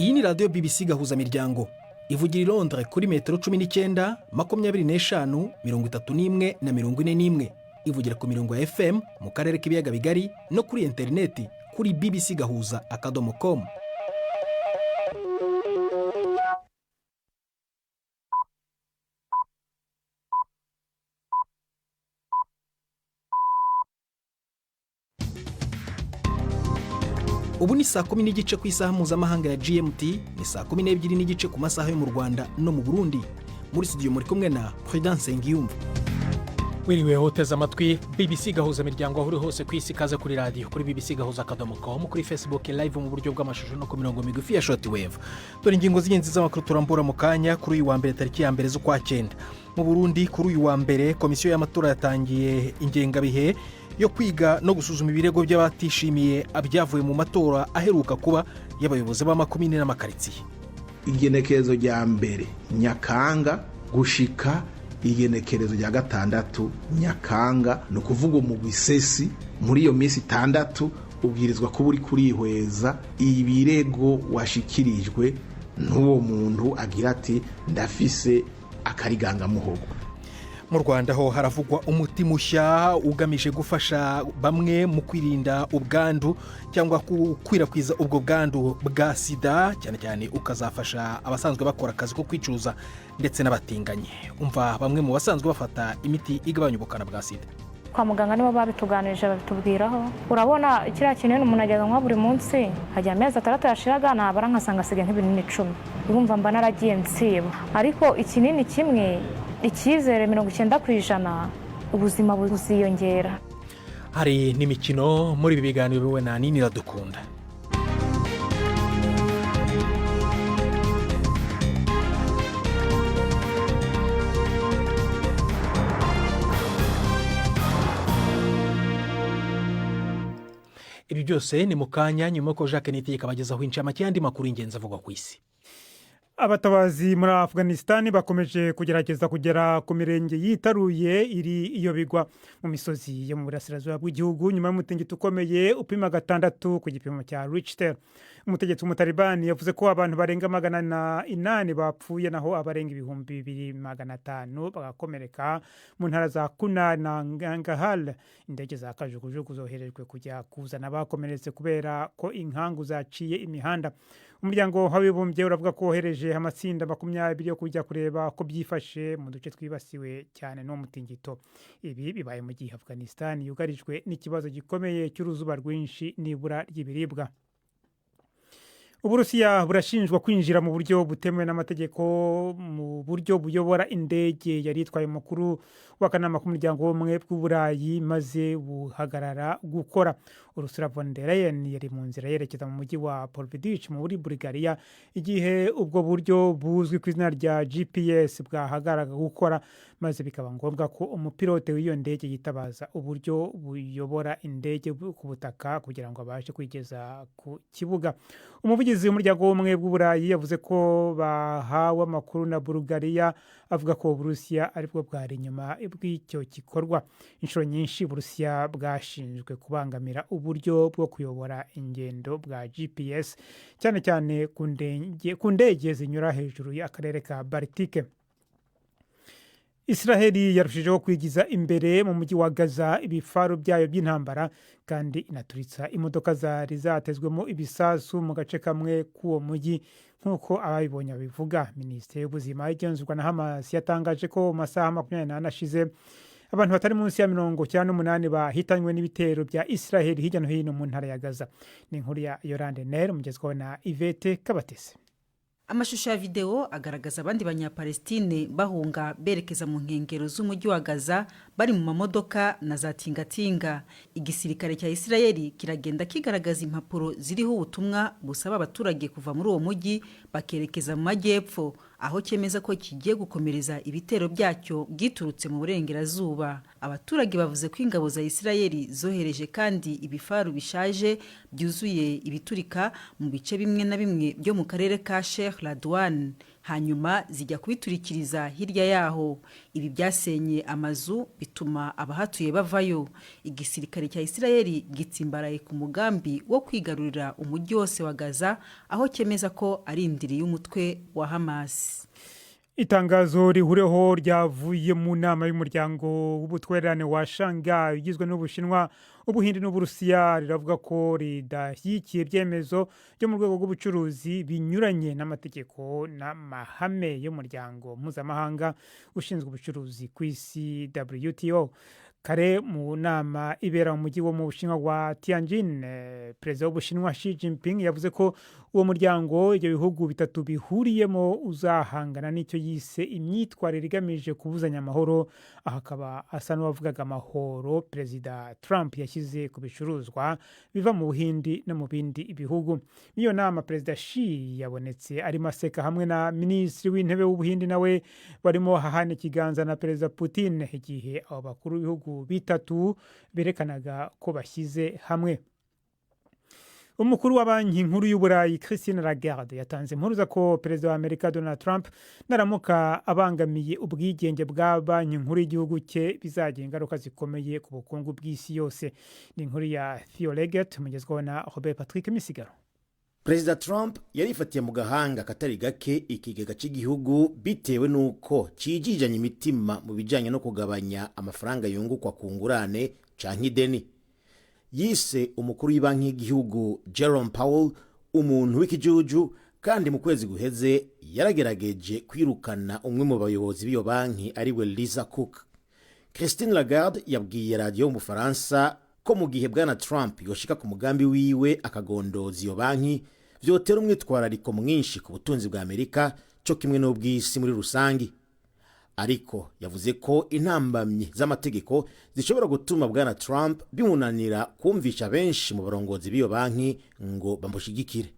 Iyi ni radiyo BBC gahuza miryango ivugira i Londres kuri metero 19, 25, 31 na 41. Ivugira ku mirongo ya FM mu karere k'ibiyaga bigari no kuri interineti kuri bbcgahuza.com. Ubu ni saa 10:30 ku isaha mpuzamahanga ya GMT, ni saa 12:30 ku masaha yo mu Rwanda no mu Burundi. Muri studio muri kumwe na Prudence Ngiyumva. Wiriwe hoteza amatwi BBC gahuza miryango aho uri hose ku isi, kaza kuri radio kuri bbcgahuza.com, kuri Facebook live mu buryo bw'amashusho no ku mirongo migufi ya shortwave. Dore ingingo z'ingenzi z'amakuru turambura mu kanya. Kuri uyu wa mbere tariki ya mbere z'ukwa 9 mu Burundi, kuri uyu wa mbere komisiyo y'amatora yatangiye ingengabihe yo kwiga no gusuzuma ibirego by'abatishimiye abyavuye mu matora aheruka kuba y'abayobozi b'amakomine n'amakaritsiye. Igenekerezo rya mbere Nyakanga gushika igenekerezo rya gatandatu Nyakanga, no kuvuga mu Bisesi. Muri iyo minsi 6 ubwirizwa kuba uri kurihweza ibirego washikirijwe n'uwo muntu agira ati ndafise akariganga muhogo. Mu Rwanda ho haravugwa umuti mushya ugamije gufasha bamwe mu kwirinda ubwandu cyangwa gukwirakwiza ubwo bwandu bwa sida, cyane cyane ukazafasha abasanzwe bakora akazi ko kwicuruza ndetse n'abatinganye. Umva bamwe mu basanzwe bafata imiti igabanya ubukana bwa sida. Kwa muganga nibo babituganirije babitubwiraho. Urabona kiriya kinini umuntu ajyaga nka buri munsi, hajya amezi 6 yashiraga nabara nkasanga asigaye nk'ibinini 10. Urumva mba naragiye nsiba, ariko ikinini kimwe icyizere 90% ubuzima buziyongera. Hari n'imikino muri ibi biganiro we na Nini Iradukunda. Ibi byose ni mu kanya nyuma ko Jacques Niyitegeka abagezaho incamake y'andi makuru y'ingenzi avugwa ku isi. Abatabazi muri Afghanistan bakomeje kugerageza kugera ku mirenge yitaruye iri iyo bigwa mu misozi yo mu burasirazuba bw'igihugu nyuma y'umutingito ukomeye upima 6 ku gipimo cya Richter. Umutegetsi w'umutalibani yavuze ko abantu barenga 800 bapfuye naho abarenga 2500 bagakomereka mu ntara za Kunar na Nangarhar. Indege za kajugujugu zoherejwe kujya kuzana abakomeretse kubera ko inkangu zaciye imihanda. Umuryango w'abibumbye uravuga ko wohereje amatsinda 20 yo kujya kureba ko byifashe mu duce twibasiwe cyane no mutingito. Ibi bibaye mu gihe Afghanistan yugarijwe n'ikibazo gikomeye cy'uruzuba rwinshi n'ibura ry'ibiribwa. Uburusiya burashinjwa kwinjira mu buryo butemewe n'amategeko mu buryo buyobora indege yari itwaye mukuru w'akanama k'umuryango w'ubumwe bw'Uburayi maze buhagarara gukora. Ursula von der Leyen yari mu nzira yerekeza mu mujyi wa Polvedic muri Bulgaria igihe ubwo buryo buzwi ku izina rya GPS bwahagaraga gukora, maze bikaba ngombwa ko umupilote w'iyo ndege yitabaza uburyo buyobora indege ku butaka kugira ngo abashe kwigeza ku kibuga. Umuvugizi w'umuryango w'ubumwe bw'Uburayi yavuze ko bahawe amakuru na Bulgaria avuga ko Uburusiya aribwo bwari inyuma bw'icyo gikorwa. Inshuro nyinshi Uburusiya bwashinjwe kubangamira uburyo bwo kuyobora ingendo bwa GPS, cyane cyane ku ndege zinyura hejuru y'akarere ka Baltike. Israeli yarushijeho kwigiza imbere mu mujyi wa Gaza ibifaru byayo by'intambara kandi inaturitsa imodoka zari zatezwemo ibisasu mu gace kamwe k'uwo mujyi nk'uko ababibonye bivuga. Minisitiri y'ubuzima igenzurwa na Hamas yatangaje ko mu masaha 24 ashize abantu batari munsi ya 98 bahitanywe n'ibitero bya Israeli hirya no hino mu ntara ya Gaza. Ni inkuru ya Yolande Ner mugezweho na Yvette Kabatese. Amashusho ya video agaragaza abandi banyapalestine bahunga berekeza mu nkengero z'umujyi wa Gaza bari mu mamodoka na za tingatinga. Igisirikare cya Israeli kiragenda kigaragaza impapuro ziriho ubutumwa busaba abaturage kuva muri uwo mujyi bakerekeza mu majyepfo aho cyemeza ko kigiye gukomereza ibitero byacyo bwiturutse mu burengerazuba. Abaturage bavuze ko ingabo za Isirayeli zohereje kandi ibifaru bishaje byuzuye ibiturika mu bice bimwe na bimwe byo mu karere ka Sheikh Radwan, hanyuma zijya kubiturikiriza hirya yaho. Ibi byasenye amazu bituma abahatuye bavayo. Igisirikare cya Isirayeli gitsimbaraye ku mugambi wo kwigarurira umujyi wose wa Gaza, aho cyemeza ko ari indiri y'umutwe wa Hamas. Itangazo rihureho ryavuye mu nama y'umuryango w'ubutwererane wa Shanghai ugizwe n'Ubushinwa, Ubuhindi n'Uburusiya riravuga ko ridashyigikiye ibyemezo byo mu rwego rw'ubucuruzi binyuranye n'amategeko n'amahame y'umuryango mpuzamahanga ushinzwe ubucuruzi ku isi WTO. Kare mu nama ibera mu mujyi wo mu Bushinwa wa Tianjin, perezida w'Ubushinwa Xi Jinping yavuze ko uwo muryango ibyo bihugu bitatu bihuriyemo uzahangana n'icyo yise imyitwarire igamije kubuzanya amahoro. Aha akaba asa n'uwavugaga amahoro perezida Trump yashyize ku bicuruzwa biva mu Buhindi no mu bindi bihugu. Niyo nama perezida Xi yabonetse arimo aseka hamwe na minisitiri w'intebe w'Ubuhindi nawe barimo hahana ikiganza na perezida Putin, igihe abo bakuru b'ibihugu bitatu berekanaga ko bashyize hamwe. Umukuru wa banki nkuru y'Uburayi Christine Lagarde yatanze impuruza ko perezida wa Amerika Donald Trump naramuka abangamiye ubwigenge bwa banki nkuru y'igihugu cye bizagira ingaruka zikomeye ku bukungu bw'isi yose. Ni inkuru ya Theo Leggett mugezweho na Robert Patrick Misigaro. Perezida Trump yarifatiye mu gahanga katari gake ikigega cy'igihugu bitewe nuko cijijanye imitima mu bijanye no kugabanya amafaranga yungukwa ku ngurane canke ideni. Yise umukuru w'ibanki y'igihugu Jerome Powell umuntu w'ikijuju, kandi mu kwezi guheze yaragerageje kwirukana umwe mu bayobozi b'iyo banki ariwe Lisa Cook. Christine Lagarde yabwiye radio mu Faransa ko mu gihe bwana Trump yoshika ku mugambi wiwe akagondoza iyo banki vyotera umwitwarariko mwinshi ku butunzi bwa Amerika cyo kimwe n'ubw'isi muri rusangi. Ariko yavuze ko intambamye z'amategeko zishobora gutuma bwana Trump bimunanira kumvisha benshi mu barongozi b'iyo banki ngo bamushigikire.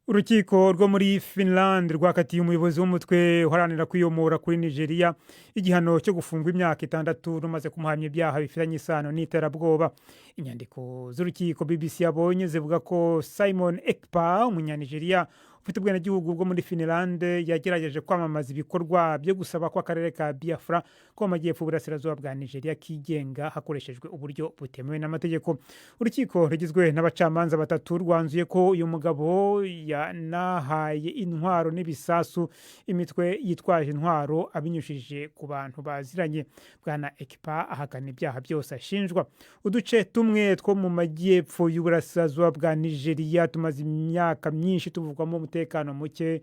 Urukiko rwo muri Finland rwakatiye umuyobozi w'umutwe uharanira kwiyomora kuri Nigeria igihano cyo gufungwa imyaka 6 rumaze kumuhamya ibyaha bifitanye isano n'iterabwoba. Inyandiko z'urukiko BBC yabonye zivuga ko Simon Ekpa, umunyanigeria ufite ubwenegihugu bwo muri Finland, yagerageje kwamamaza ibikorwa byo gusaba ko akarere ka Biafra ko mu majyepfo y'uburasirazuba bwa Nigeria kigenga hakoreshejwe uburyo butemewe n'amategeko. Urukiko rugizwe n'abacamanza batatu rwanzuye ko uyu mugabo yanahaye intwaro n'ibisasu imitwe yitwaje intwaro abinyushije ku bantu baziranye. Bwana Ekpa ahakana ibyaha byose ashinjwa. Uduce tumwe two mu majyepfo y'uburasirazuba bwa Nigeria tumaze imyaka myinshi tuvugwamo umutekano muke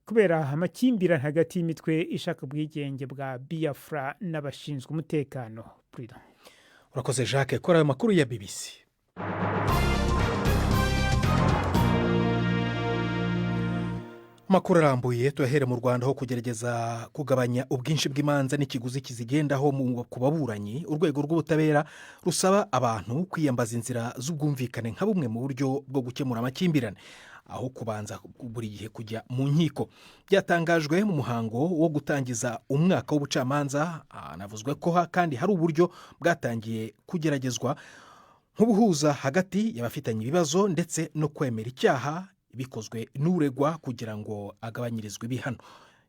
kubera amakimbirane hagati y'imitwe ishaka ubwigenge bwa Biafra n'abashinzwe umutekano. Urakoze Jacques, kora ayo makuru ya BBC. Makuru arambuye tuyahere mu Rwanda ho kugerageza kugabanya ubwinshi bw'imanza n'ikiguzi kizigendaho ku baburanyi. Urwego rw'ubutabera rusaba abantu kwiyambaza inzira z'ubwumvikane nka bumwe mu buryo bwo gukemura amakimbirane aho kubanza buri gihe kujya mu nkiko. Byatangajwe mu muhango wo gutangiza umwaka w'ubucamanza. Navuzwe ko kandi hari uburyo bwatangiye kugeragezwa nk'ubuhuza hagati y'abafitanye ibibazo ndetse no kwemera icyaha bikozwe n'uregwa kugira ngo agabanyirizwe ibihano.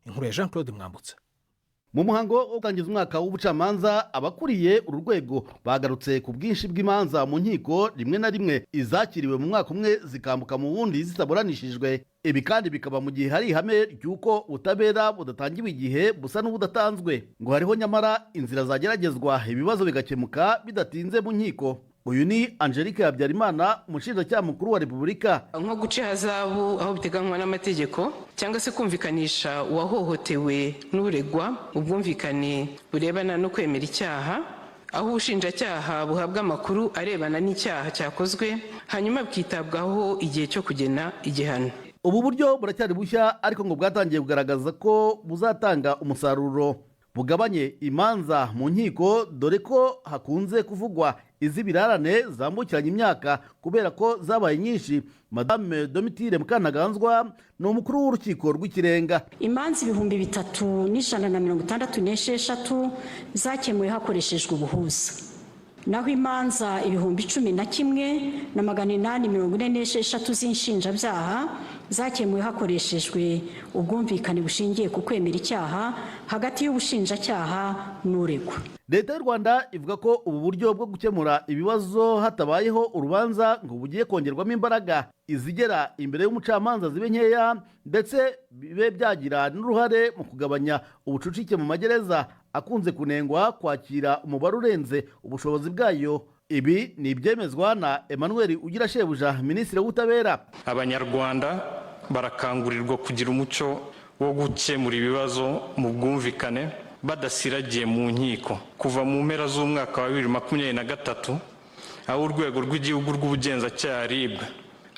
Inkuru ya Jean Claude Mwambutsa. Mu muhango wo gutangiza umwaka w'ubucamanza, abakuriye uru rwego bagarutse ku bwinshi bw'imanza mu nkiko, rimwe na rimwe izakiriwe mu mwaka umwe zikambuka mu wundi zitaburanishijwe. Ibi kandi bikaba mu gihe hari ihame ry'uko ubutabera budatangiwe igihe busa n'ubudatanzwe, ngo hariho nyamara inzira zageragezwa ibibazo bigakemuka bidatinze mu nkiko. Uyu ni Angelique Habyarimana, umushinjacyaha mukuru wa Repubulika. Nko guca ihazabu aho biteganywa n'amategeko cyangwa se kumvikanisha uwahohotewe n'uregwa, ubwumvikane burebana no kwemera icyaha, aho ubushinjacyaha buhabwa amakuru arebana n'icyaha cyakozwe hanyuma bwitabwaho igihe cyo kugena igihano. Ubu buryo buracyari bushya ariko ngo bwatangiye kugaragaza ko buzatanga umusaruro, bugabanye imanza mu nkiko, dore ko hakunze kuvugwa iz'ibirarane zambukiranya imyaka kubera ko zabaye nyinshi. Madame Domitire Mukantaganzwa ni umukuru w'urukiko rw'ikirenga. Imanza 3166 zakemuwe hakoreshejwe ubuhuza, naho imanza 11,846 z'inshinjabyaha zakemuwe hakoreshejwe ubwumvikane bushingiye ku kwemera icyaha hagati y'ubushinjacyaha n'uregwa. Leta y'u Rwanda ivuga ko ubu buryo bwo gukemura ibibazo hatabayeho urubanza ngo bugiye kongerwamo imbaraga, izigera imbere y'umucamanza zibe nkeya ndetse bibe byagira n'uruhare mu kugabanya ubucucike mu magereza akunze kunengwa kwakira umubare urenze ubushobozi bwayo. Ibi ni ibyemezwa na Emmanuel Ugirashebuja, Minisitiri w'Ubutabera. Abanyarwanda barakangurirwa kugira umuco wo gukemura ibibazo mu bwumvikane badasiragiye mu nkiko. Kuva mu mpera z'umwaka wa 2023 aho urwego rw'igihugu rw'ubugenzacyaha RIB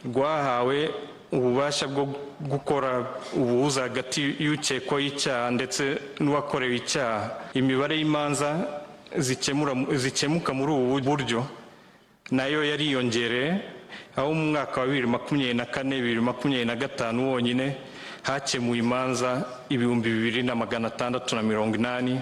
rwahawe ububasha bwo gukora ubuhuza hagati y'ukekwaho icyaha ndetse n'uwakorewe icyaha, imibare y'imanza zikemuka muri ubu buryo nayo yariyongereye, aho mu mwaka wa 2024-2025 wonyine hakemuwe imanza 2680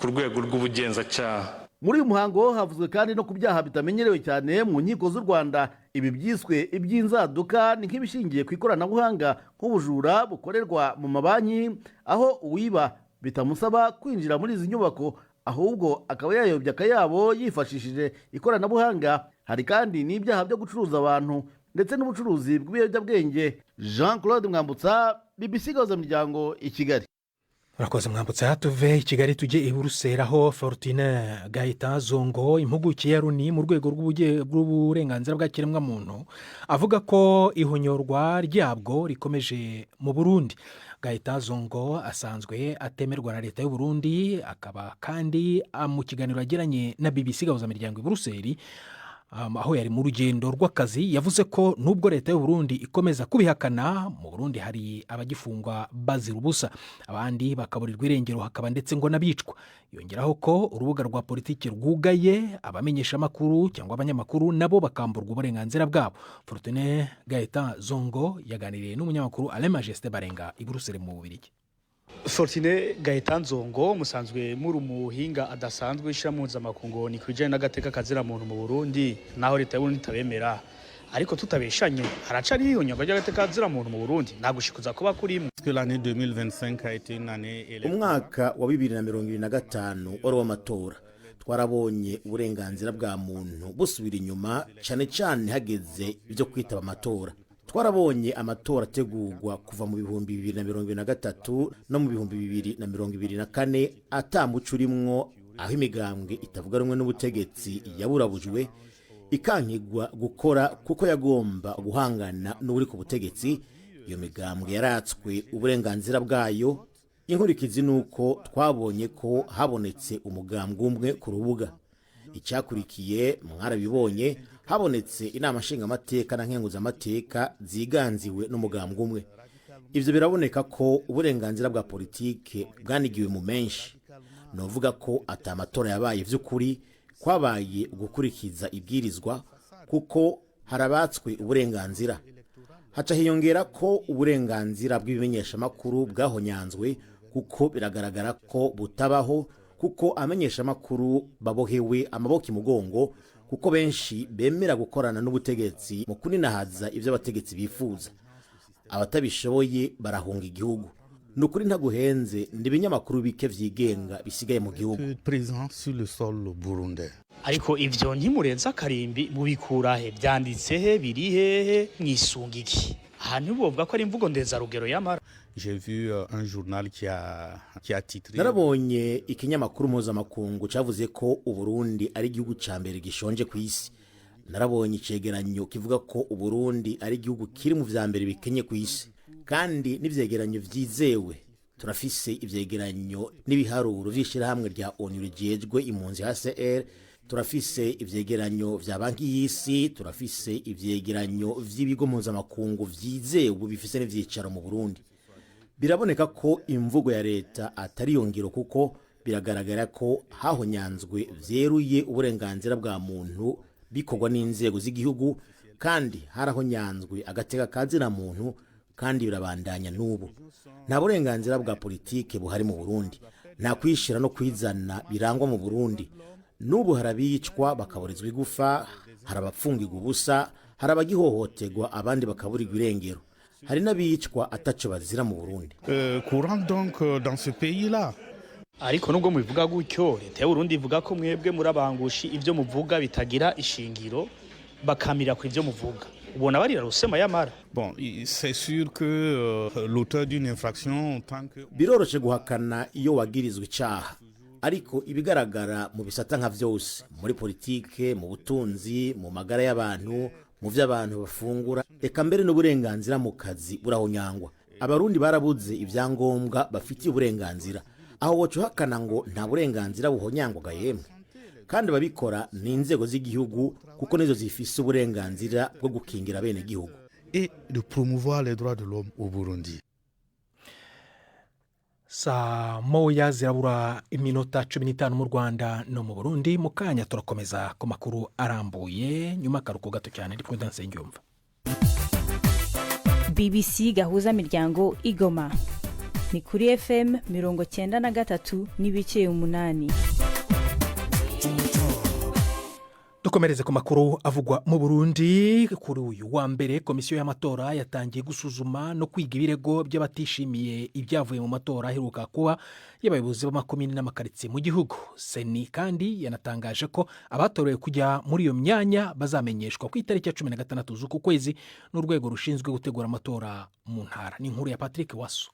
ku rwego rw'ubugenzacyaha. Muri uyu muhango havuzwe kandi no ku byaha bitamenyerewe cyane mu nkiko z'u Rwanda. Ibi byiswe iby'inzaduka ni nk'ibishingiye ku ikoranabuhanga nk'ubujura bukorerwa mu mabanki, aho uwiba bitamusaba kwinjira muri izi nyubako ahubwo akaba yayobya akayabo yifashishije ikoranabuhanga. Hari kandi n'ibyaha byo gucuruza abantu ndetse n'ubucuruzi bw'ibiyobyabwenge. Jean Claude Mwambutsa, BBC Gahuzamiryango, i Kigali. Murakoze Mwambutsa. Tuve i Kigali tujye i Buruseli aho Fortune Gahita-Zongo, impuguke ya Loni mu rwego rw'uburenganzira bwa kiremwamuntu, avuga ko ihonyorwa ryabwo rikomeje mu Burundi. Gahita-Zongo asanzwe atemerwa na leta y'u Burundi, akaba kandi mu kiganiro yagiranye na BBC Gahuzamiryango i Buruseli aho yari mu rugendo rw'akazi, yavuze ko nubwo leta y'u Burundi ikomeza kubihakana, mu Burundi hari abagifungwa bazira ubusa, abandi bakaburirwa irengero, hakaba ndetse ngo n'abicwa. Yongeraho ko urubuga rwa politiki rwugaye, abamenyesha amakuru cyangwa abanyamakuru nabo bakamburwa uburenganzira bwabo. Fortune Gahita-Zongo yaganiriye n'umunyamakuru Alain Majesté Barenga i Buruseli mu Bubiligi. Fortune Gahita-Zongo musanzwe muri umuhinga adasanzwe ishira mpuzamakungu ni kwijanye n'agateka kazira muntu mu Burundi, naho leta y'u Burundi itabemera, ariko tutabeshanye haracari hiyonyagwa ry'agateka kazira muntu mu Burundi nta gushikuza kuba kurimo. Umwaka wa 2025 oro w'amatora twarabonye uburenganzira bwa muntu busubira inyuma, cyane cyane hageze ibyo kwitaba amatora. Twarabonye amatora ategurwa kuva mu 2023 no mu 2024 atamuco urimwo, aho imigambwe itavuga rumwe n'ubutegetsi yaburabujwe ikankigwa gukora kuko yagomba guhangana n'uri ku butegetsi. Iyo migambwe yaratswe uburenganzira bwayo. Inkurikizi nuko twabonye ko habonetse umugambwe umwe ku rubuga. Icyakurikiye mwarabibonye, habonetse inama nshingamateka na nkenguzamateka ziganziwe n'umugambwe umwe. Ivyo biraboneka ko uburenganzira bwa politike bwanigiwe mu menshi. Novuga ko atamatora yabaye vy'ukuri, kwabaye gukurikiza ibwirizwa kuko harabatswe uburenganzira. Haca hiyongera ko uburenganzira bw'ibimenyesha makuru bwahonyanzwe kuko biragaragara ko butabaho, kuko amenyesha makuru babohewe amaboko imugongo, kuko benshi bemera gukorana n'ubutegetsi mu kuninahaza ivyo abategetsi bifuza. Abatabishoboye barahunga igihugu. Nukuri ntaguhenze ndibinyamakuru bike vyigenga bisigaye mu gihugu. Ariko ivyo ntimurenza karimbi mubikurahe, byanditse he, biri hehe, mwisunga iki? Ahantu bovuga ko ari imvugo ndeza rugero yamara. Narabonye ikinyamakuru mpuzamakungu cavuze ko Uburundi ari igihugu ca mbere gishonje ku isi. Narabonye icegeranyo kivuga ko Uburundi ari igihugu kiri mu vya mbere bikenye ku isi, kandi n'ivyegeranyo vyizewe. Turafise ivyegeranyo n'ibiharuro vy'ishirahamwe rya ONU rijejwe impunzi HCR, turafise ivyegeranyo vya banki y'isi, turafise ivyegeranyo vy'ibigo mpuzamakungu vyizewe bifise n'ivyicaro mu Burundi. Biraboneka ko imvugo ya leta atari yongero, kuko biragaragara ko hahonyanzwe vyeruye uburenganzira bwa muntu bikorwa n'inzego z'igihugu kandi harahonyanzwe agateka kazina muntu kandi birabandanya n'ubu. Nta burenganzira bwa politike buhari mu Burundi, nta kwishira no kwizana birangwa mu Burundi. N'ubu harabicwa bakaburizwa igufa, harabapfungirwa ubusa, harabagihohoterwa abandi bakaburirwa irengero. Hari n'abicwa ataco bazira mu Burundi. Courant donc dans ce pays-là. Ariko nubwo mubivuga gutyo leta y'Uburundi ivuga ko mwebwe murabangushi ivyo muvuga bitagira ishingiro bakamira ku ivyo muvuga. Ubona barira rusema yamara. Bon, c'est sûr que l'auteur d'une infraction tant que biroroshe guhakana iyo wagirizwe icaha. Ariko ibigaragara mu bisata nka vyose muri politike, mu butunzi, mu magara y'abantu, mu vy'abantu bafungura, eka mbere n'uburenganzira mu kazi burahonyangwa. Abarundi barabuze ivyangombwa bafitiye uburenganzira. Aho wocu hakana ngo nta burenganzira buhonyangwa yemwe. Kandi babikora ni inzego z'igihugu kuko nizo zifise uburenganzira bwo gukingira bene gihugu et de promouvoir les droits de l'homme au Burundi. Saa moya zirabura iminota 15 mu Rwanda no mu Burundi. Mu kanya turakomeza ku makuru arambuye nyuma karuko gato cyane ndi Prudence Ngyumva. BBC gahuza miryango Igoma ni kuri FM 93 n'ibice 8. Dukomereze ku makuru avugwa mu Burundi. Kuri uyu wa mbere komisiyo y'amatora yatangiye gusuzuma no kwiga ibirego by'abatishimiye ibyavuye mu matora aheruka kuba y'abayobozi b'amakomine n'amakaritsiye mu gihugu. Seni kandi yanatangaje ko abatorewe kujya muri iyo myanya bazamenyeshwa ku itariki ya 16 z'uku kwezi n'urwego rushinzwe gutegura amatora mu ntara. Ni inkuru ya Patrick Waso.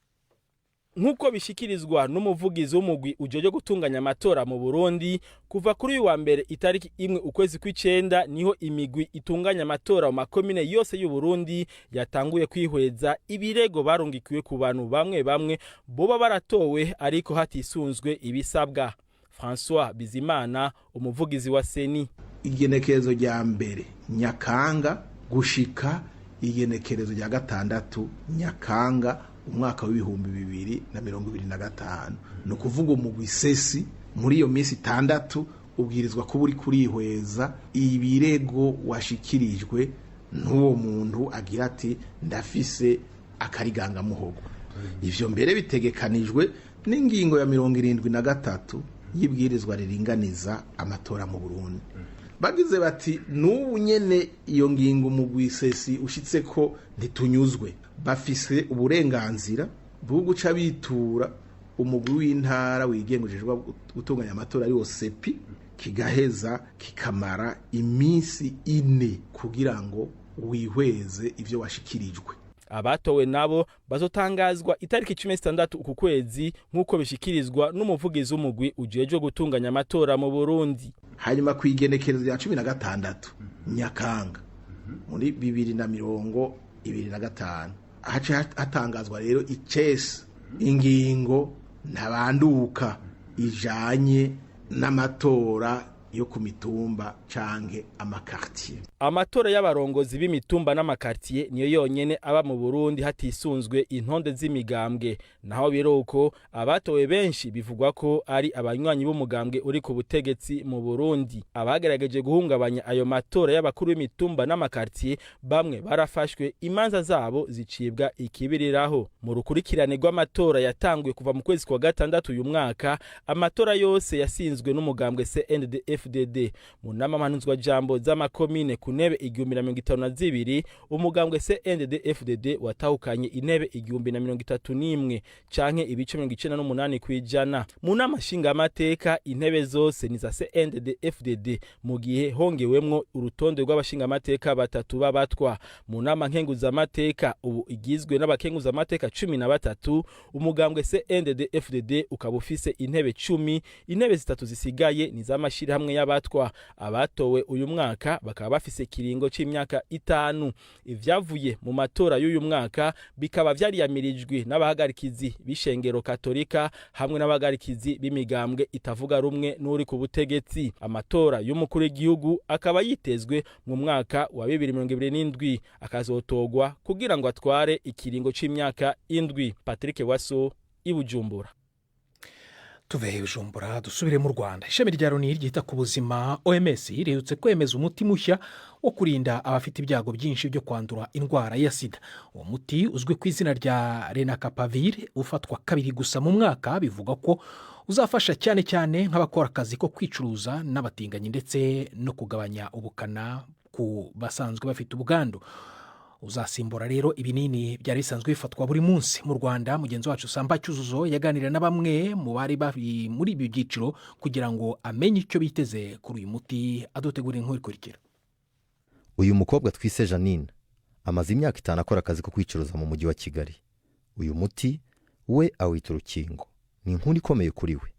Nkuko bishikirizwa n'umuvugizi w'umugwi ujoje gutunganya amatora mu Burundi, kuva kuri uyu wa mbere itariki 1 ukwezi kw'icenda niho imigwi itunganya amatora mu makomine yose y'u Burundi yatanguye kwihweza ibirego barungikiwe ku bantu bamwe bamwe boba baratowe ariko hatisunzwe ibisabwa. François Bizimana, umuvugizi wa Seni: igenekerezo rya mbere Nyakanga gushika igenekerezo rya gatandatu Nyakanga umwaka w'ibihumbi 2025 no kuvuga mu Gwisesi muri iyo minsi 6 ubwirizwa ko buri kurihweza ibirego washikirijwe n'uwo muntu agira ati ndafise akariganga muhogo. Ivyo mbere bitegekanijwe n'ingingo ya 73 y'ibwirizwa riringaniza amatora mu Burundi. Bagize bati n'ubu nyene iyo ngingo mu Gwisesi ushitse ko ntitunyuzwe, bafise uburenganzira bwo guca bitura umugwi w'intara wigengujejwe gutunganya amatora ari wo Sepi, kigaheza kikamara iminsi 4 kugira ngo wihweze ivyo washikirijwe. Abatowe nabo bazotangazwa itariki 16 uku kwezi nkuko bishikirizwa n'umuvugizi w'umugwi ujeje gutunganya amatora mu Burundi. Hanyuma kwigenekerezo ya 16 Nyakanga muri 2025 hace hatangazwa rero icese ingingo ntabanduka ijanye n'amatora yo ku mitumba canke amakartier. Amatora y'abarongozi b'imitumba n'amakartier niyo yonyene aba mu Burundi hatisunzwe intonde z'imigambwe. Naho biroko abatowe benshi bivugwa ko ari abanywanyi b'umugambwe uri ku butegetsi mu Burundi. Abagerageje guhungabanya ayo matora y'abakuru b'imitumba n'amakartier bamwe barafashwe, imanza zabo zicibwa ikibiriraho. Mu rukurikirane rw'amatora yatanguye kuva mu kwezi kwa gatandatu uyu mwaka, amatora yose yasinzwe n'umugambwe CNDD-FDD. Mu nama mpanuzwa jambo z'amakomine ku ntebe 1052 umugambwe CNDD-FDD watahukanye intebe 1031 canke ibice 98 kwijana. Mu nama nshinga amateka intebe zose ni za CNDD-FDD mu gihe hongewemwo urutonde rw'abashinga amateka batatu babatwa. Mu nama nkenguza amateka ubu igizwe n'abakenguza amateka 13, umugambwe CNDD-FDD ukaba ufise intebe 10, intebe zitatu zisigaye ni z'amashira hamwe y'abatwa. Abatowe uyu mwaka bakaba bafise kiringo c'imyaka 5. Ivyavuye mu matora y'uyu mwaka bikaba vyariyamirijwe n'abahagarikizi b'ishengero Katolika hamwe n'abahagarikizi b'imigambwe itavuga rumwe n'uri ku butegetsi. Amatora y'umukuru w'igihugu akaba yitezwe mu mwaka wa 2027 akazotogwa kugira ngo atware ikiringo c'imyaka 7. Patrick Waso, i Bujumbura. tuve Bujumbura dusubire mu Rwanda. Ishami rya Loni ryita ku buzima OMS riherutse kwemeza umuti mushya wo kurinda abafite ibyago byinshi byo kwandura indwara ya sida. Uwo muti uzwi ku izina rya Lenacapavir ufatwa kabiri gusa mu mwaka, bivuga ko uzafasha cyane cyane nk'abakora akazi ko kwicuruza n'abatinganyi ndetse no kugabanya ubukana ku basanzwe bafite ubwandu. Uzasimbura rero ibinini byari bisanzwe bifatwa buri munsi. Mu Rwanda mugenzi wacu Samba Cyuzuzo yaganira na bamwe mu bari bari muri ibi byiciro kugira ngo amenye icyo biteze kuri uyu muti. Adutegura inkuru ikurikira. Uyu mukobwa twise Janine amaze imyaka 5 akora akazi ko kwicuruza mu mujyi wa Kigali. Uyu muti we awita urukingo. Ni inkuru ikomeye kuri we.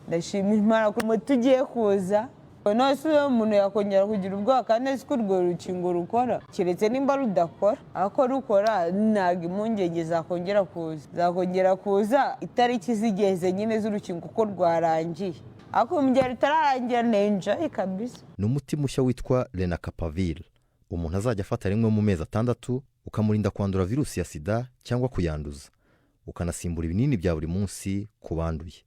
Ndashimira Imana ko umuti ugiye kuza. Nose umuntu yakongera kugira ubwoba kandi siko urwo rukingo rukora, keretse nimba rudakora. Ako rukora ntabwo impungenge zakongera kuza itariki zigeze nyine z'urukingo uko rwarangiye. Ako mu gihe rutararangira nenja kabisa. Ni umuti mushya witwa Lenacapavir. Umuntu azajya afata rimwe mu mezi 6 ukamurinda kwandura virusi ya sida cyangwa kuyanduza, ukanasimbura ibinini bya buri munsi ku banduye.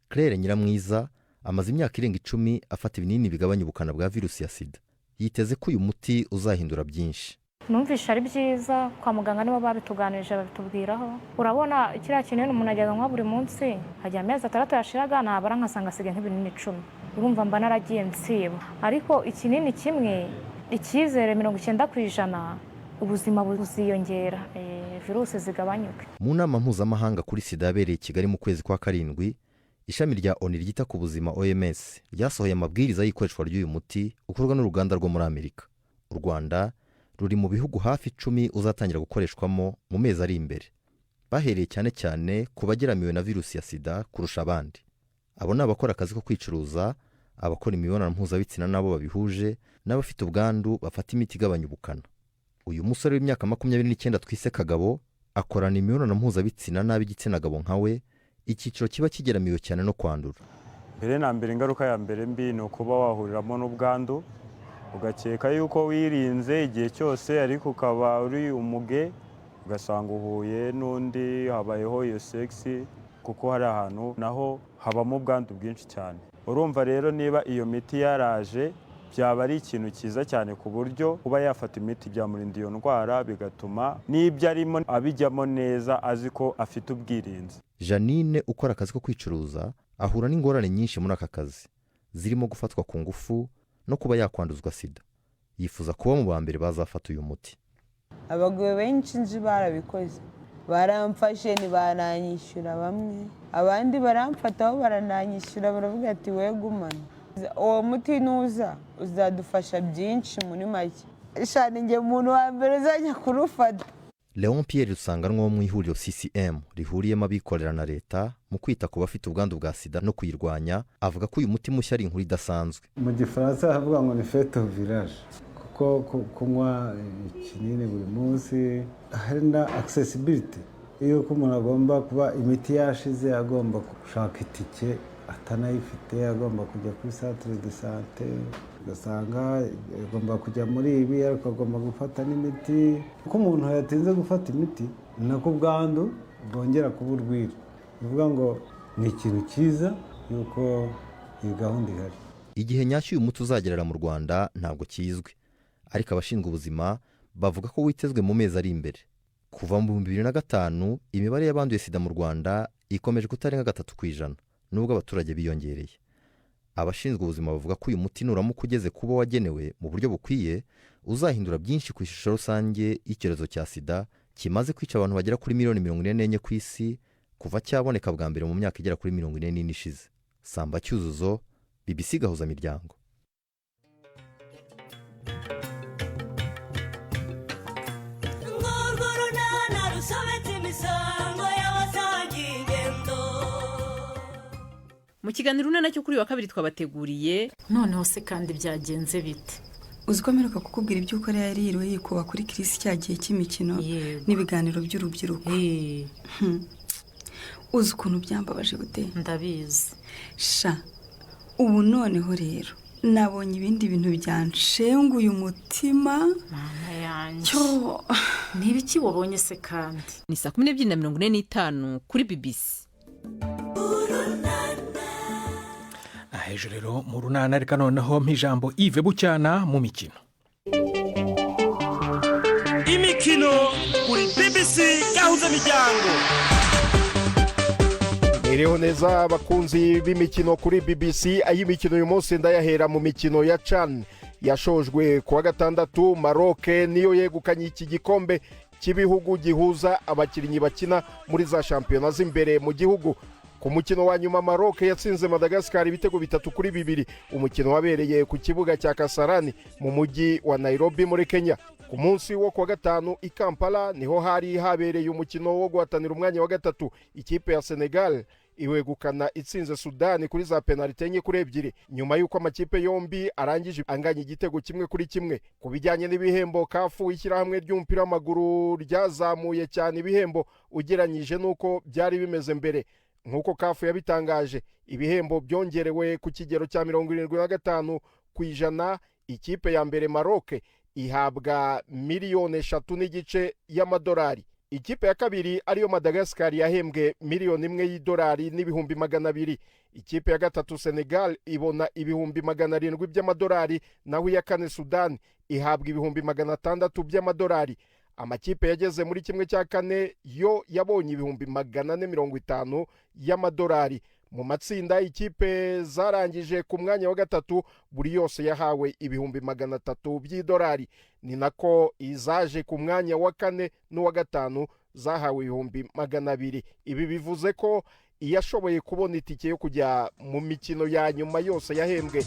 Claire Nyiramwiza amaze imyaka irenga 10 afata ibinini bigabanya ubukana bwa virusi ya sida. Yiteze ko uyu muti uzahindura byinshi. Numvisha ari byiza, kwa muganga nibo babituganirije babitubwiraho. Urabona kiriya kinini umuntu ajyaga nka buri munsi, hajya amezi 6 yashiraga nabara nkasanga asigaye nk'ibinini 10. Urumva mba naragiye nsiba. Ariko ikinini kimwe icyizere 90% ubuzima buziyongera, virusi zigabanyuke. Mu nama mpuzamahanga kuri sida yabereye Kigali mu kwezi kwa 7, ishami rya ONU ryita ku buzima OMS ryasohoye amabwiriza y'ikoreshwa ry'uyu muti ukorwa n'uruganda rwo muri Amerika. U Rwanda ruri mu bihugu hafi 10 uzatangira gukoreshwamo mu mezi ari imbere. Bahereye cyane cyane ku bageramiwe na virusi ya sida kurusha abandi. Abo ni abakora akazi ko kwicuruza, abakora imibonano mpuzabitsina nabo babihuje, n'abafite ubwandu bafata imiti igabanya ubukana. Uyu musore w'imyaka 29 twise Kagabo akorana imibonano mpuzabitsina n'ab'igitsina gabo nkawe, icyiciro kiba kigeramiwe cyane no kwandura. Mbere na mbere ingaruka ya mbere mbi ni ukuba wahuriramo n'ubwandu, ugakeka yuko wirinze igihe cyose ariko ukaba uri umuge, ugasanga uhuye n'undi habayeho iyo sexy, kuko hari ahantu naho habamo ubwandu bwinshi cyane. Urumva rero niba iyo miti yaraje byaba ari ikintu cyiza cyane ku buryo kuba yafata imiti byamurinda iyo ndwara, bigatuma n'ibyo arimo abijyamo neza azi ko afite ubwirinzi. Janine ukora akazi ko kwicuruza ahura n'ingorane nyinshi muri aka kazi, zirimo gufatwa ku ngufu no kuba yakwanduzwa sida. Yifuza kuba mu bambere bazafata uyu muti. Abagabo benshi nzi barabikoze, baramfashe ntibananyishyura bamwe, abandi baramfataho barananyishyura, baravuga ati we gumana. Uwo muti nuza uzadufasha byinshi muri make. Ishani nge umuntu wa mbere uzajya kurufata. Leon Pierre Rusanganwa wo mu ihuriro CCM rihuriyemo abikorera na leta mu kwita ku bafite ubwandu bwa sida no kuyirwanya, avuga ko uyu muti mushya ari inkuru idasanzwe. Mu Gifaransa havuga ngo ni fête au village, kuko kunywa ikinini buri munsi hari na accessibility. Iyo umuntu agomba kuba imiti yashize, agomba gushaka itike, atanayifite agomba kujya kuri centre de santé, ugasanga agomba kujya muri ibi ariko agomba gufata n'imiti. Kuko umuntu yatinze gufata imiti nako ubwandu bwongera kuba urwiri. Bivuga ngo ni ikintu cyiza yuko iyi gahunda ihari. Igihe nyacyo uyu muti uzagerera mu Rwanda ntabwo kizwi, ariko abashinzwe ubuzima bavuga ko witezwe mu mezi ari imbere. Kuva mu 2005 imibare y'abanduye sida mu Rwanda ikomeje kutarenga 3%, nubwo abaturage biyongereye. Abashinzwe ubuzima bavuga ko uyu muti nuramuka ugeze kuba wagenewe mu buryo bukwiye, uzahindura byinshi ku ishusho rusange y'icyorezo cya sida kimaze kwica abantu bagera kuri 44 ku isi kuva cyaboneka bwa mbere mu myaka igera kuri 40 ishize. Samba Cyuzuzo, BBC Gahuza Miryango. Mu kiganiro nacyo kuri wa kabiri twabateguriye, noneho se kandi byagenze bite? Uziko mperuka kukubwira ibyo ukora yari yiriwe yikuba kuri Chris cyagiye cy'imikino n'ibiganiro by'urubyiruko. Uzi ukuntu byambabaje gute? Ndabizi. Sha, ubu noneho rero nabonye ibindi bintu byanshenguye umutima. Mama yanjye, ni ibiki wabonye se kandi? Ni 12:45 kuri BBC. hejuru rero mu runana reka noneho mpijambo Yves Bucyana mu mikino. Imikino kuri BBC gahuza miryango. Ireho neza abakunzi b'imikino kuri BBC, ay'imikino uyu munsi ndayahera mu mikino ya CHAN yashojwe kuwa gatandatu. Maroc niyo yegukanye iki gikombe cy'ibihugu gihuza abakinnyi bakina muri za shampiyona z'imbere mu gihugu. Ku mukino wa nyuma Maroc yatsinze Madagascar ibitego 3-2. Umukino wabereye ku kibuga cya Kasarani mu mujyi wa Nairobi muri Kenya. Ku munsi wo kuwa gatanu i Kampala niho hari habereye umukino wo guhatanira umwanya wa gatatu. Ikipe ya Senegal iwegukana itsinze Sudani kuri za penalite 4-2 nyuma y'uko amakipe yombi arangije anganya igitego 1-1. Ku bijyanye n'ibihembo, kafu ishyirahamwe ry'umupira w'amaguru ryazamuye cyane ibihembo ugeranyije n'uko byari bimeze mbere. Nk'uko kafu yabitangaje, ibihembo byongerewe ku kigero cya 75%. Ikipe ya mbere Maroc ihabwa $3.5 million. Ikipe ya kabiri ariyo Madagascar yahembwe $1 n'ibihumbi 200. Ikipe ya gatatu Senegal ibona ibihumbi 700 by'amadolari, naho iya kane Sudan ihabwa ibihumbi 600 by'amadolari. Amakipe yageze muri kimwe cya kane yo yabonye ibihumbi 450 y'amadolari. Mu matsinda ikipe zarangije ku mwanya wa gatatu buri yose yahawe ibihumbi 300 by'idolari. Ni nako izaje ku mwanya wa kane n'uwa gatanu zahawe ibihumbi 200. Ibi bivuze ko iyashoboye kubona itike yo kujya mu mikino ya nyuma yose yahembwe.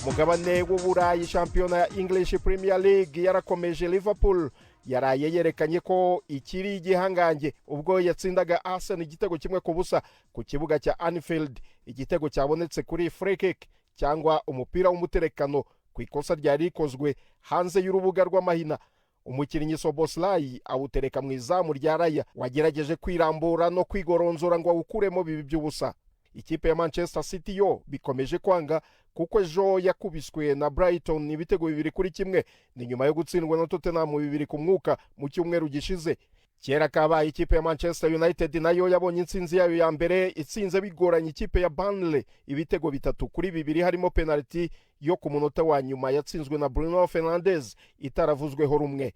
Umugabane w'Uburayi, shampiyona ya English Premier League yarakomeje. Liverpool yaraye yerekanye ko ikiri igihangange ubwo yatsindaga Arsenal igitego 1-0 ku kibuga cya Anfield. Igitego cyabonetse kuri free kick cyangwa umupira w'umuterekano ku ikosa ryari rikozwe hanze y'urubuga rw'amahina. Umukinnyi Soboslai awutereka mu izamu rya Raya wagerageje kwirambura no kwigoronzora ngo awukuremo bibi by'ubusa. Ikipe ya Manchester City yo bikomeje kwanga kuko ejo yakubiswe na Brighton ibitego 2-1 ni nyuma yo gutsindwa na Tottenham 2-0 mu cyumweru gishize. Kera kabaye ikipe ya Manchester United nayo yabonye intsinzi yayo ya mbere itsinze bigoranye ikipe ya Burnley ibitego 3-2 harimo penalty yo ku munota wa nyuma yatsinzwe na Bruno Fernandes itaravuzweho rumwe.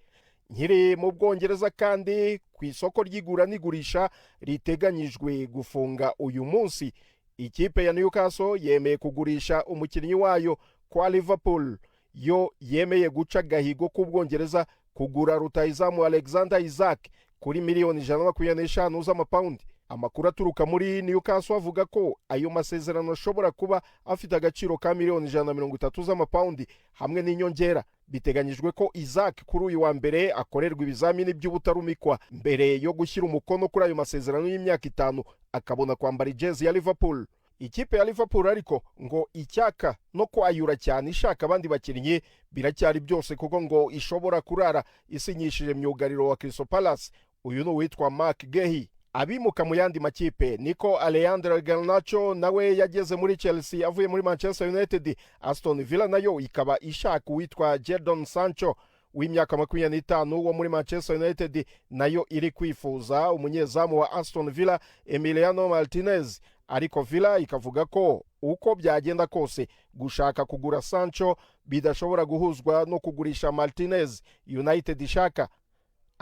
Nkiri mu Bwongereza kandi ku isoko ry'igura n'igurisha riteganyijwe gufunga uyu munsi, ikipe ya Newcastle yemeye kugurisha umukinnyi wayo kwa Liverpool. Yo yemeye guca gahigo ku Bwongereza kugura rutahizamu Alexander Isak kuri $125 z'amapaundi. Amakuru aturuka muri Newcastle avuga ko ayo masezerano ashobora kuba afite agaciro ka $130 z'amapaundi hamwe n'inyongera. Biteganyijwe ko Isaac kuri uyu wa mbere akorerwa ibizamini by'ubutarumikwa mbere yo gushyira umukono kuri ayo masezerano y'imyaka 5 akabona kwambara jezi ya Liverpool. Ikipe ya Liverpool ariko ngo icyaka no kwayura cyane ishaka abandi bakinnyi biracyari byose kuko ngo ishobora kurara isinyishije myugariro wa Crystal Palace. Uyu no witwa Mark Gehi. Abimuka mu yandi makipe niko Alejandro Garnacho nawe yageze muri Chelsea avuye muri Manchester United. Aston Villa nayo ikaba ishaka witwa Jadon Sancho w'imyaka 25 wo muri Manchester United, nayo iri kwifuza umunyezamu wa Aston Villa Emiliano Martinez. Ariko Villa ikavuga ko uko byagenda kose gushaka kugura Sancho bidashobora guhuzwa no kugurisha Martinez United ishaka.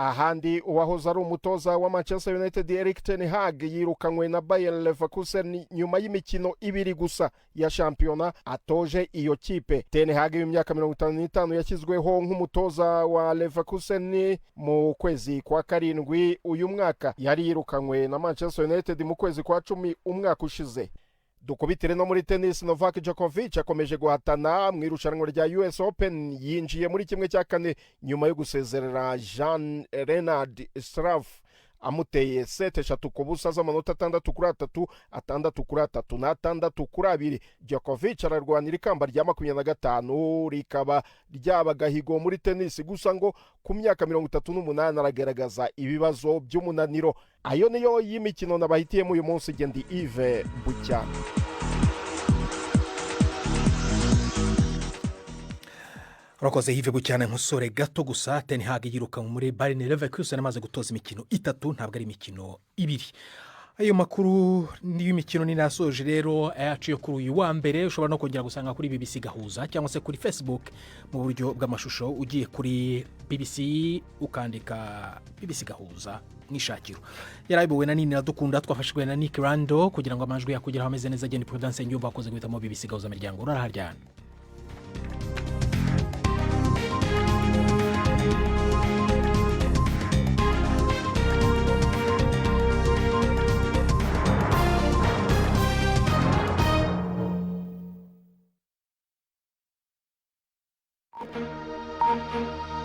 Ahandi uwahoze ari umutoza wa Manchester United Erik ten Hag yirukanywe na Bayer Leverkusen nyuma y'imikino 2 gusa ya shampiyona atoje iyo kipe. Ten Hag y'imyaka 55 yashyizweho nk'umutoza wa Leverkusen mu kwezi kwa karindwi uyu mwaka. Yari yirukanywe na Manchester United mu kwezi kwa 10 umwaka ushize. Dukubitire no muri tennis, Novak Djokovic akomeje guhatana mu irushanwa rya US Open. Yinjiye muri kimwe cya kane nyuma yo gusezerera Jean Renard Straff amuteye 7-3 z'amanota 6-3, 6-3 na 6-2. Djokovic ararwanira ikamba rya 25 rikaba ryabagahigo muri tennis, gusa ngo ku myaka 38 aragaragaza ibibazo by'umunaniro. Ayo niyo y'imikino nabahitiyemo uyu munsi. Gendi Yves Bucyana. Urakoze Yves Bucyana. Nkusore gato gusa, Ten Hag yiruka muri Bayer Leverkusen amaze gutoza imikino 3 ntabwo ari imikino 2. ayo makuru y'imikino ni nasoje rero ayaciye kuri uyu wa mbere. ushobora no kongera gusanga kuri BBC Gahuza cyangwa se kuri Facebook mu buryo bw'amashusho. ugiye kuri BBC ukandika BBC Gahuza mwishakiro. yarayibowe na Nini Iradukunda, twafashijwe na Nick Rando kugira ngo amajwi yakugeraho ameze neza. Agenda Prudence Nyumba akoze guhitamo BBC Gahuza miryango. Uraharyana. Thank you.